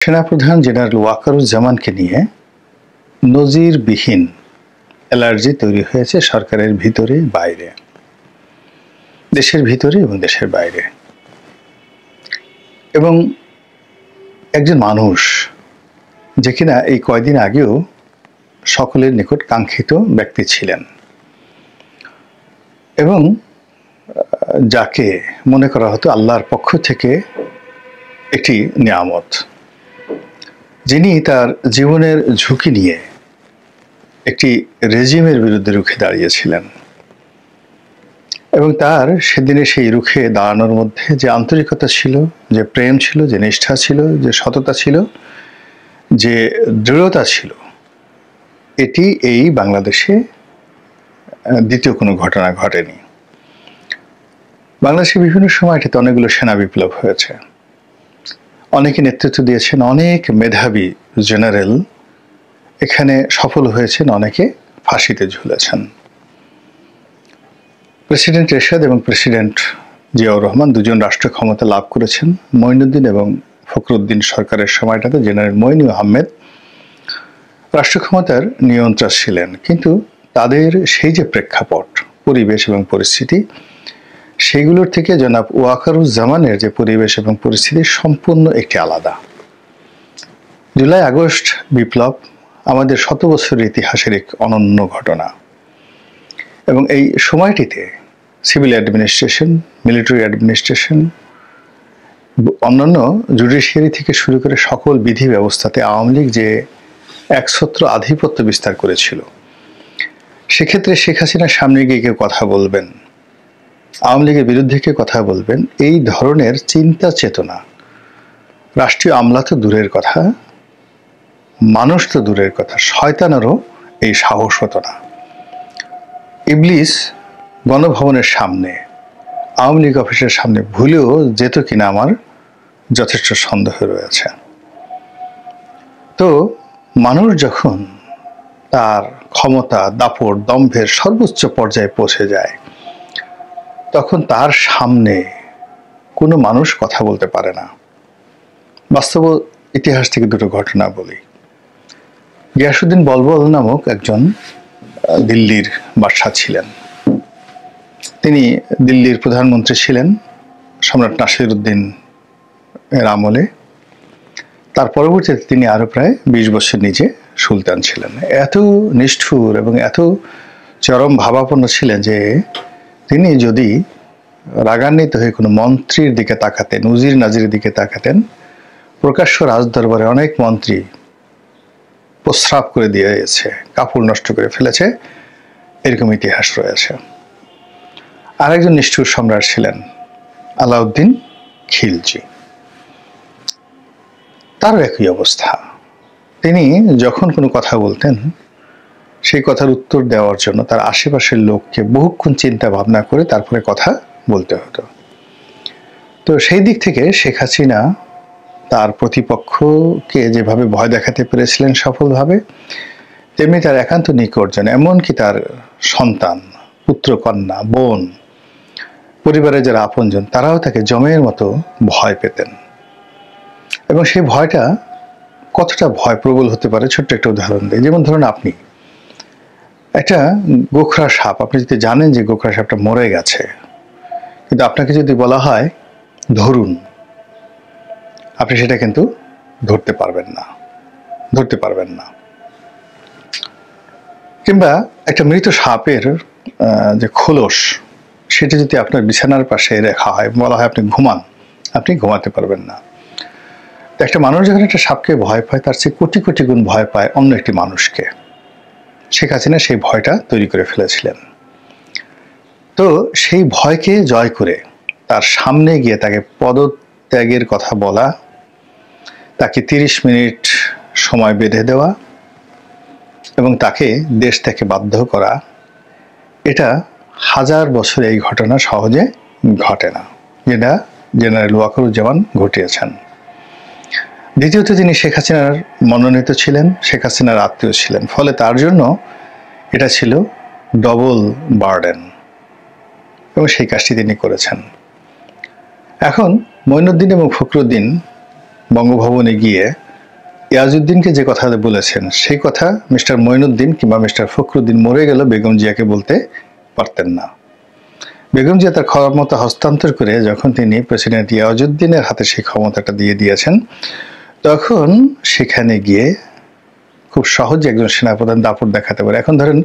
সেনাপ্রধান জেনারেল ওয়াকারুজ্জামানকে নিয়ে নজিরবিহীন অ্যালার্জি তৈরি হয়েছে সরকারের ভিতরে বাইরে, দেশের ভিতরে এবং দেশের বাইরে। এবং একজন মানুষ যে কিনা এই কয়দিন আগেও সকলের নিকট কাঙ্ক্ষিত ব্যক্তি ছিলেন এবং যাকে মনে করা হতো আল্লাহর পক্ষ থেকে একটি নিয়ামত, যিনি তার জীবনের ঝুঁকি নিয়ে একটি রেজিমের বিরুদ্ধে রুখে দাঁড়িয়েছিলেন এবং তার সেদিনে সেই রুখে দাঁড়ানোর মধ্যে যে আন্তরিকতা ছিল, যে প্রেম ছিল, যে নিষ্ঠা ছিল, যে সততা ছিল, যে দৃঢ়তা ছিল, এটি এই বাংলাদেশে দ্বিতীয় কোনো ঘটনা ঘটেনি। বাংলাদেশের বিভিন্ন সময় এটাতে অনেকগুলো সেনা বিপ্লব হয়েছে, অনেকে নেতৃত্ব দিয়েছেন, অনেক মেধাবী জেনারেল এখানে সফল হয়েছেন, অনেকে ফাঁসিতে ঝুলেছেন। প্রেসিডেন্ট এরশাদ এবং প্রেসিডেন্ট জিয়াউর রহমান দুজন রাষ্ট্র ক্ষমতা লাভ করেছেন। মঈনুদ্দিন এবং ফখরুদ্দিন সরকারের সময়টাতে জেনারেল মঈন আহমেদ রাষ্ট্র ক্ষমতার নিয়ন্ত্রক ছিলেন, কিন্তু তাদের সেই যে প্রেক্ষাপট, পরিবেশ এবং পরিস্থিতি, সেইগুলোর থেকে জনাব ওয়াকারুজ্জামানের যে পরিবেশ এবং পরিস্থিতি সম্পূর্ণ একটি আলাদা। জুলাই আগস্ট বিপ্লব আমাদের শত বছরের ইতিহাসের এক অনন্য ঘটনা এবং এই সময়টিতে সিভিল অ্যাডমিনিস্ট্রেশন, মিলিটারি অ্যাডমিনিস্ট্রেশন, অন্যান্য জুডিশিয়ারি থেকে শুরু করে সকল বিধি ব্যবস্থাতে আওয়ামী লীগ যে একছত্র আধিপত্য বিস্তার করেছিল, সেক্ষেত্রে শেখ হাসিনার সামনে গিয়ে কেউ কথা বলবেন, আওয়ামী লীগের বিরুদ্ধে কেউ কথা বলবেন, এই ধরনের চিন্তা চেতনা রাষ্ট্রীয় আমলা তো দূরের কথা, মানুষ তো দূরের কথা, শয়তানেরও এই সাহস হতো না। ইবলিস গণভবনের সামনে, আওয়ামী লীগ অফিসের সামনে ভুলেও যেত কিনা আমার যথেষ্ট সন্দেহ রয়েছে। তো মানুষ যখন তার ক্ষমতা, দাপট, দম্ভের সর্বোচ্চ পর্যায়ে পৌঁছে যায়, তখন তার সামনে কোনো মানুষ কথা বলতে পারে না। বাস্তব ইতিহাস থেকে দুটো ঘটনা বলি। গিয়াসউদ্দিন বলবল নামক একজন দিল্লির বাদশা ছিলেন। তিনি দিল্লির প্রধানমন্ত্রী ছিলেন সম্রাট নাসিরউদ্দিন এর আমলে। তার পরবর্তীতে তিনি আরো প্রায় 20 বছর নিজে সুলতান ছিলেন। এত নিষ্ঠুর এবং এত চরম ভাবাপন্ন ছিলেন যে তিনি যদি রাগান্বিত হয়ে কোনো মন্ত্রীর দিকে তাকাতেন, উজির নাজিরের দিকে তাকাতেন, প্রকাশ্য রাজদরবারে অনেক মন্ত্রী প্রস্রাব করে দিয়েছে, কাপড় নষ্ট করে ফেলেছে, এরকম ইতিহাস রয়েছে। আরেকজন নিষ্ঠুর সম্রাট ছিলেন আলাউদ্দিন খিলজি। তারও একই অবস্থা। তিনি যখন কোনো কথা বলতেন, সেই কথার উত্তর দেওয়ার জন্য তার আশেপাশের লোককে বহুক্ষণ চিন্তা ভাবনা করে তারপরে কথা বলতে হতো। তো সেই দিক থেকে শেখ হাসিনা তার প্রতিপক্ষকে যেভাবে ভয় দেখাতে পেরেছিলেন সফলভাবে, তেমনি তার একান্ত নিকটজন, এমনকি তার সন্তান, পুত্র, কন্যা, বোন, পরিবারের যারা আপনজন, তারাও তাকে জমের মতো ভয় পেতেন। এবং সেই ভয়টা কতটা ভয় প্রবল হতে পারে, ছোট্ট একটা উদাহরণ দিই। যেমন ধরুন, আপনি একটা গোখরা সাপ, আপনি যদি জানেন যে গোখরা সাপটা মরে গেছে, কিন্তু আপনাকে যদি বলা হয় ধরুন, আপনি সেটা কিন্তু ধরতে পারবেন না। কিংবা একটা মৃত সাপের যে খোলস, সেটা যদি আপনার বিছানার পাশে রাখা হয়, বলা হয় আপনি ঘুমান, আপনি ঘুমাতে পারবেন না। তো একটা মানুষ যখন একটা সাপকে ভয় পায়, তার চেয়ে কোটি কোটি গুণ ভয় পায় অন্য একটি মানুষকে। শেখ হাসিনা সেই ভয়টা তৈরি করে ফেলেছিলেন। তো সেই ভয়কে জয় করে তার সামনে গিয়ে তাকে পদত্যাগের কথা বলা, তাকে 30 মিনিট সময় বেঁধে দেওয়া এবং তাকে দেশ থেকে বাধ্য করা, এটা 1000 বছরে এই ঘটনা সহজে ঘটে না, যেটা জেনারেল ওয়াকারুজ্জামান ঘটিয়েছেন। দ্বিতীয়ত, তিনি শেখ হাসিনার মনোনীত ছিলেন, শেখ হাসিনার আত্মীয় ছিলেন, ফলে তার জন্য এটা ছিল ডবল বার্ডেন এবং সেই কাজটি তিনি করেছেন। এখন মঈনুদ্দিন এবং ফখরুদ্দিন বঙ্গভবনে গিয়ে ইয়াজউদ্দিনকে যে কথা বলেছেন সেই কথা মিস্টার মঈনুদ্দিন কিংবা মিস্টার ফখরুদ্দিন মরে গেল বেগম জিয়াকে বলতে পারতেন না। বেগম জিয়া তার ক্ষমতা হস্তান্তর করে যখন তিনি প্রেসিডেন্ট ইয়াজউদ্দিনের হাতে সেই ক্ষমতাটা দিয়ে দিয়েছেন, তখন সেখানে গিয়ে খুব সহজে একজন সেনাপ্রধান দাপট দেখাতে পারে। এখন ধরেন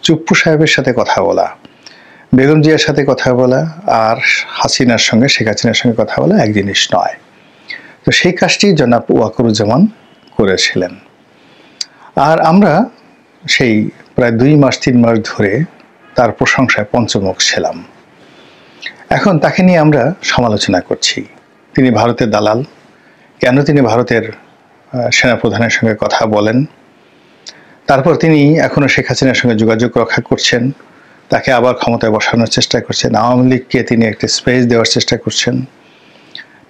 চুপ্পু সাহেবের সাথে কথা বলা, বেগম জিয়ার সাথে কথা বলা আর হাসিনার সঙ্গে, শেখ হাসিনার সঙ্গে কথা বলা এক জিনিস নয়। তো সেই কাজটি জনাব ওয়াকারুজ্জামান করেছিলেন। আর আমরা সেই প্রায় 2 মাস 3 মাস ধরে তার প্রশংসায় পঞ্চমুখ ছিলাম। এখন তাকে নিয়ে আমরা সমালোচনা করছি। তিনি ভারতের দালাল, কেন তিনি ভারতের সেনাপ্রধানের সঙ্গে কথা বলেন, তারপর তিনি এখনো শেখ হাসিনার সঙ্গে যোগাযোগ রক্ষা করছেন, তাকে আবার ক্ষমতায় বসানোর চেষ্টা করছেন, আওয়ামী লীগকে তিনি একটা স্পেস দেওয়ার চেষ্টা করছেন,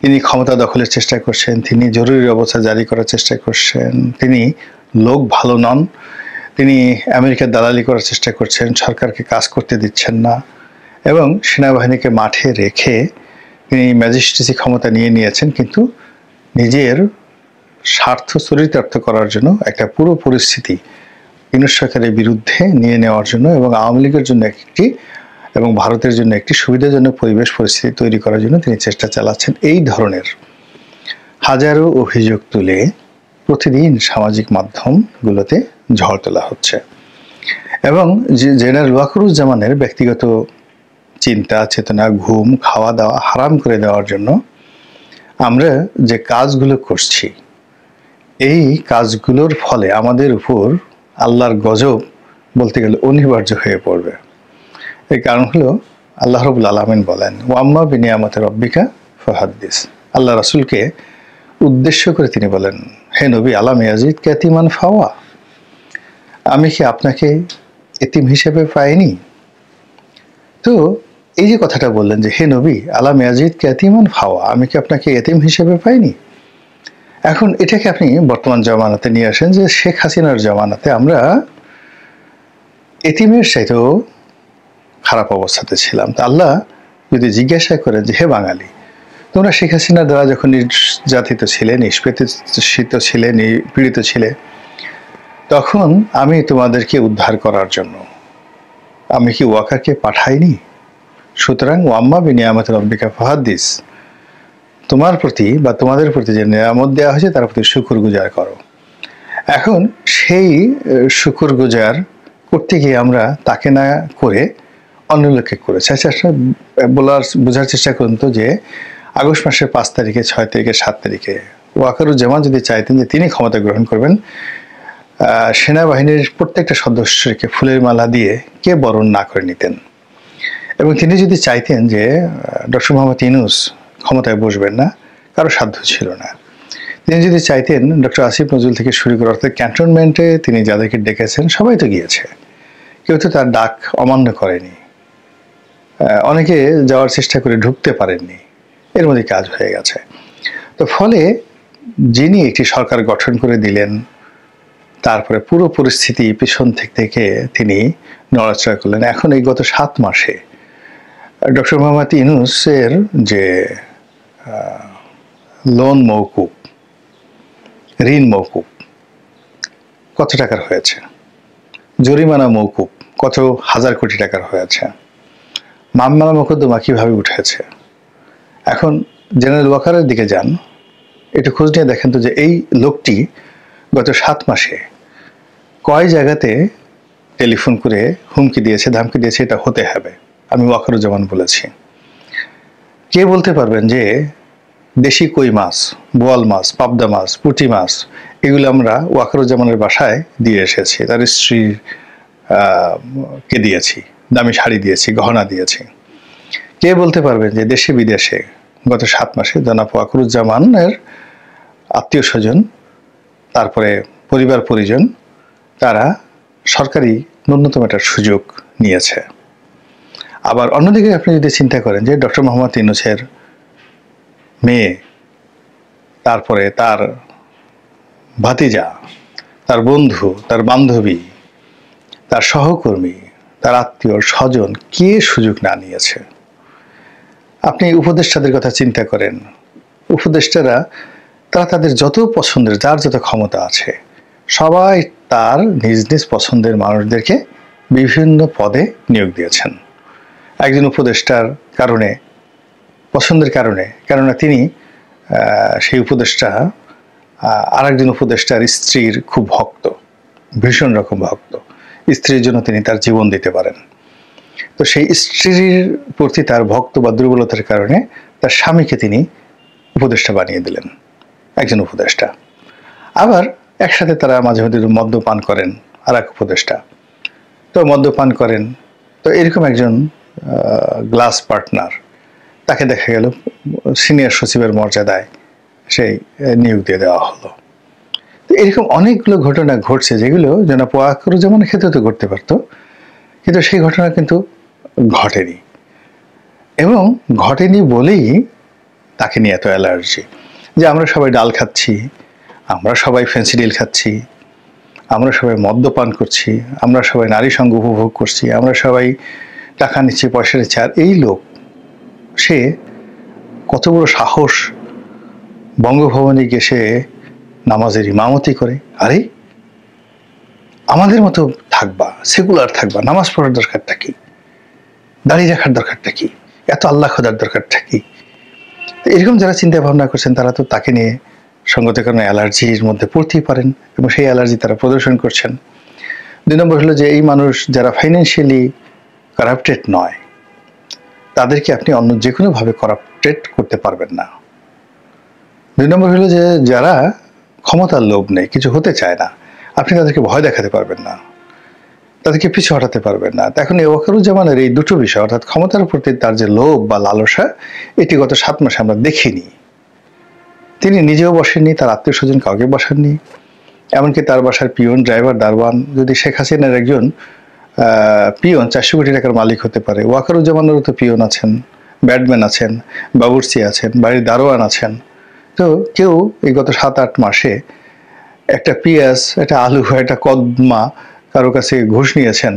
তিনি ক্ষমতা দখলের চেষ্টা করছেন, তিনি জরুরি অবস্থা জারি করার চেষ্টা করছেন, তিনি লোক ভালো নন, তিনি আমেরিকার দালালি করার চেষ্টা করছেন, সরকারকে কাজ করতে দিচ্ছেন না, এবং সেনাবাহিনীকে মাঠে রেখে তিনি ম্যাজিস্ট্রেসি ক্ষমতা নিয়েছেন, কিন্তু নিজের স্বার্থ চরিতার্থ করার জন্য একটা পুরো পরিস্থিতি ইউনূস সরকারের বিরুদ্ধে নিয়ে নেওয়ার জন্য এবং আওয়ামী লীগের জন্য একটি এবং ভারতের জন্য একটি সুবিধাজনক পরিবেশ পরিস্থিতি তৈরি করার জন্য তিনি চেষ্টা চালাচ্ছেন। এই ধরনের হাজারো অভিযোগ তুলে প্রতিদিন সামাজিক মাধ্যমগুলোতে ঝড় তোলা হচ্ছে এবং জেনারেল ওয়াকারুজ্জামানের ব্যক্তিগত চিন্তা চেতনা, ঘুম, খাওয়া দাওয়া হারাম করে দেওয়ার জন্য আমরা যে কাজগুলো করছি, এই কাজগুলোর ফলে আমাদের উপর আল্লাহর গজব বলতে গেলে অনিবার্য হয়ে পড়বে। এই কারণ হলো আল্লাহ রাব্বুল আলামিন বলেন, ওয়াম্মা বিনিয়ামতি রাব্বিকা ফাহাদ্দিস। আল্লাহ রাসূলকে উদ্দেশ্য করে তিনি বলেন, হে নবী, আলাম ইয়াজিদ ইয়াতীমান ফাওয়া, আমি কি আপনাকে এতিম হিসেবে পাইনি? তো এই যে কথাটা বললেন যে হে নবী, আলাম ইয়াজিদ ইয়াতীমান ফাওয়া, আমি কি আপনাকে এতিম হিসেবে পাইনি? এখন এটাকে আপনি বর্তমান জামানাতে নিয়ে আসেন যে শেখ হাসিনার জামানাতে আমরা এতিমের চাইতেও খারাপ অবস্থাতে ছিলাম। তা আল্লাহ যদি জিজ্ঞাসা করেন যে হে বাঙালি, তোমরা শেখ হাসিনার দ্বারা যখন নির্যাতিত ছিলে, নিষ্পেষিত ছিলে, পীড়িত ছিলে, তখন আমি তোমাদেরকে উদ্ধার করার জন্য আমি কি ওয়াকারকে পাঠাইনি? সুতরাং ওয়াম্মা বিনিয়ামতি রাব্বিকা ফাহাদ্দিস, তোমার প্রতি বা তোমাদের প্রতি যে নিয়ামত দেওয়া হয়েছে তার প্রতি শুকরগুজার করো। এখন সেই শুকরগুজার করতে গিয়ে আমরা তাকে না করে অন্য লোককে করেছি। আচ্ছা, বোঝার চেষ্টা করুন তো যে আগস্ট মাসের 5 তারিখে, 6 তারিখে, 7 তারিখে ওয়াকারুজ্জামান যদি চাইতেন যে তিনি ক্ষমতা গ্রহণ করবেন, সেনাবাহিনীর প্রত্যেকটা সদস্যকে ফুলের মালা দিয়ে কে বরণ না করে নিতেন, এবং তিনি যদি চাইতেন যে ডক্টর মোহাম্মদ ইউনূস ক্ষমতায় বসবেন না, কারো সাধ্য ছিল না। তিনি যদি চাইতেন ডক্টর আসিফ নজরুল থেকে শুরু করে অর্থাৎ ক্যান্টনমেন্টে তিনি যাদেরকে ডেকেছেন সবাই তো গিয়েছে, কেউ তো তার ডাক অমান্য করেনি, অনেকে যাওয়ার চেষ্টা করে ঢুকতে পারেননি, এর মধ্যে কাজ হয়ে গেছে। তো ফলে যিনি একটি সরকার গঠন করে দিলেন, তারপরে পুরো পরিস্থিতি পিছন থেকে তিনি নড়াচড়া করলেন। এখন এই গত 7 মাসে ডক্টর মোহাম্মদ ইউনূসের যে লোন মওকুফ, ঋণ মওকুফ কত টাকার হয়েছে, জরিমানা মওকুফ কত হাজার কোটি টাকার হয়েছে, মামলা মোকদ্দমা কিভাবে উঠেছে। এখন জেনারেল ওয়াকারের দিকে যান, একটু খোঁজ নিয়ে দেখেন তো যে এই লোকটি গত 7 মাসে কয় জায়গাতে টেলিফোন করে হুমকি দিয়েছে, ধামকি দিয়েছে, এটা হতে হবে। আমি ওয়াকারুজ্জামান বলেছি। কে বলতে পারবেন যে দেশি কই মাছ, বোয়াল মাছ, পাবদা মাছ, পুঁটি মাছ এগুলো আমরা ওয়াকারুজ্জামানের বাসায় দিয়ে এসেছি, তার স্ত্রী কে দিয়েছি, দামি শাড়ি দিয়েছি, গহনা দিয়েছি। কে বলতে পারবেন যে দেশে বিদেশে গত 7 মাসে জনাব ওয়াকারুজ্জামানের আত্মীয় স্বজন, তারপরে পরিবার পরিজন, তারা সরকারি ন্যূনতম একটা সুযোগ নিয়েছে। আবার অন্যদিকে আপনি যদি চিন্তা করেন যে ডক্টর মোহাম্মদ ইউনূসের মেয়ে, তারপরে তার ভাতিজা, তার বন্ধু, তার বান্ধবী, তার সহকর্মী, তার আত্মীয় স্বজন কে সুযোগ না নিয়েছে। আপনি উপদেষ্টাদের কথা চিন্তা করেন, উপদেষ্টারা তারা তাদের যত পছন্দের, যার যত ক্ষমতা আছে, সবাই তার নিজ নিজ পছন্দের মানুষদেরকে বিভিন্ন পদে নিয়োগ দিয়েছেন। একজন উপদেষ্টার কারণে, পছন্দের কারণে, কেননা তিনি সেই উপদেষ্টা আরেকজন উপদেষ্টার স্ত্রীর খুব ভক্ত, ভীষণ রকম ভক্ত। স্ত্রীর জন্য তিনি তার জীবন দিতে পারেন। তো সেই স্ত্রীর প্রতি তার ভক্ত বা দুর্বলতার কারণে তার স্বামীকে তিনি উপদেষ্টা বানিয়ে দিলেন, একজন উপদেষ্টা। আবার একসাথে তারা মাঝে মাঝে মদ্যপান করেন, আর এক উপদেষ্টা তো মদ্যপান করেন। তো এরকম একজন গ্লাস পার্টনার, তাকে দেখা গেল সিনিয়র সচিবের মর্যাদায় সেই নিয়োগ দিয়ে দেওয়া হলো। তো এরকম অনেকগুলো ঘটনা ঘটছে, যেগুলো জনাব ওয়াকারুজ্জামানের ক্ষেত্রে তো ঘটতে পারতো, কিন্তু সেই ঘটনা কিন্তু ঘটেনি। এবং ঘটেনি বলেই তাকে নিয়ে এত অ্যালার্জি, যে আমরা সবাই ডাল খাচ্ছি, আমরা সবাই ফেন্সিডিল খাচ্ছি, আমরা সবাই মদ্যপান করছি, আমরা সবাই নারী সঙ্গ উপভোগ করছি, আমরা সবাই টাকা নিচ্ছি, পয়সা নিচ্ছি, আর এই লোক সে কত বড় সাহস, বঙ্গভবনে গিয়ে সে নামাজের ইমামতি করে। আরে আমাদের মতো থাকবা, সেকুলার থাকবা, নামাজ পড়ার দরকারটা কি, দাঁড়িয়ে রাখার দরকারটা কি, এত আল্লাহ খোদার দরকারটা কি? এরকম যারা চিন্তা ভাবনা করছেন তারা তো তাকে নিয়ে সঙ্গত কারণে অ্যালার্জির মধ্যে পড়তেই পারেন, এবং সেই অ্যালার্জি তারা প্রদর্শন করছেন। 2 নম্বর হলো যে এই মানুষ যারা ফাইন্যান্সিয়ালি কারাপ্টেড নয়, তাদেরকে আপনি অন্য যে কোনোভাবে কারাপ্টেড করতে পারবেন না। 2 নম্বর হলো যে যারা ক্ষমতার লোভ নেই, কিছু হতে চায় না, আপনি তাদেরকে ভয় দেখাতে পারবেন না, তাদেরকে পিছু হটাতে পারবেন না। এখন এই ওয়াকারুজ্জামানের এই দুটো বিষয়, অর্থাৎ ক্ষমতার প্রতি তার যে লোভ বা লালসা, এটি গত 7 মাসে আমরা দেখিনি। তিনি নিজেও বসেননি, তার আত্মীয় স্বজন কাউকে বসাননি, এমনকি তার বাসার পিয়ন, ড্রাইভার, দারওয়ান যদি শেখ হাসিনার একজন পিয়ন 400 কোটি টাকার মালিক হতে পারে, ওয়াকারুজ্জামানেরও তো পিয়ন আছেন, ব্যাটম্যান আছেন, বাবুর্চি আছেন, বাড়ির দারোয়ান আছেন। তো কেউ এই গত 7-8 মাসে একটা পেঁয়াজ, একটা আলু, একটা কদমা কারো কাছে ঘুষ নিয়েছেন?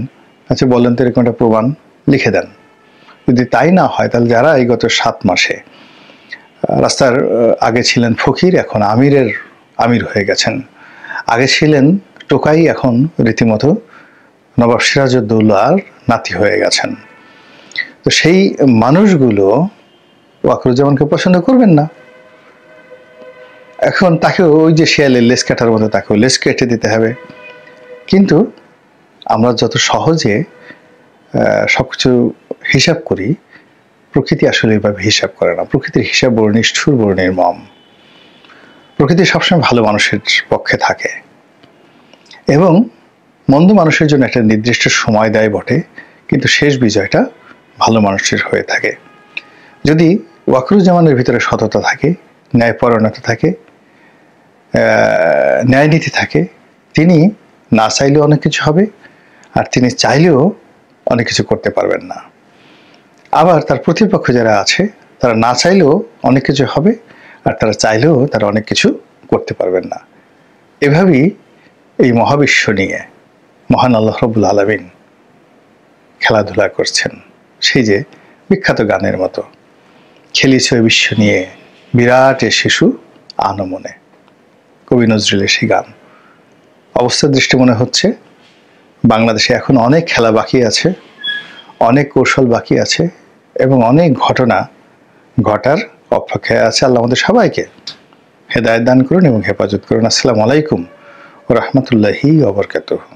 আচ্ছা বলেন তো, এরকম একটা প্রমাণ লিখে দেন। যদি তাই না হয়, তাহলে যারা এই গত 7 মাসে রাস্তার আগে ছিলেন ফকির, এখন আমির হয়ে গেছেন, আগে ছিলেন টোকাই, এখন রীতিমতো নবাব সিরাজউদ্দৌলার নাতি হয়ে গেছেন, তো সেই মানুষগুলো ওয়াকারুজ্জামানকে পছন্দ করবেন না। এখন তাকেও ওই যে শিয়ালের লেজ কাটার মতো তাকেও লেজ কেটে দিতে হবে। কিন্তু আমরা যত সহজে সবকিছু হিসাব করি, প্রকৃতি আসলে এভাবে হিসাব করে না। প্রকৃতির হিসাব বড় নিষ্ঠুর, বড় নির্মম। প্রকৃতি সবসময় ভালো মানুষের পক্ষে থাকে এবং মন্দ মানুষের জন্য একটা নির্দিষ্ট সময় দেয় বটে, কিন্তু শেষ বিজয়টা ভালো মানুষের হয়ে থাকে। যদি ওয়াকারুজ্জামানের ভিতরে সততা থাকে, ন্যায়পরায়ণতা থাকে, ন্যায়নীতি থাকে, তিনি না চাইলেও অনেক কিছু হবে, আর তিনি চাইলেও অনেক কিছু করতে পারবেন না। আবার তার প্রতিপক্ষ যারা আছে, তারা না চাইলেও অনেক কিছু হবে, আর তারা চাইলেও তারা অনেক কিছু করতে পারবেন না। এভাবেই এই মহাবিশ্ব নিয়ে মহান আল্লাহ রাব্বুল আলামিন খেলাধুলা করছেন, সেই যে বিখ্যাত গানের মতো, খেলিছে বিশ্ব নিয়ে বিরাট এ শিশু আনমনে, কবি নজরুলের সেই গান। অবস্থার দৃষ্টি মনে হচ্ছে বাংলাদেশে এখন অনেক খেলা বাকি আছে, অনেক কৌশল বাকি আছে, এবং অনেক ঘটনা ঘটার অপেক্ষায় আছে। আল্লাহ আমাদের সবাইকে হেদায়েত দান করুন এবং হেফাজত করুন। আসসালামু আলাইকুম ওয়া রাহমাতুল্লাহি ওয়া বারাকাতুহু।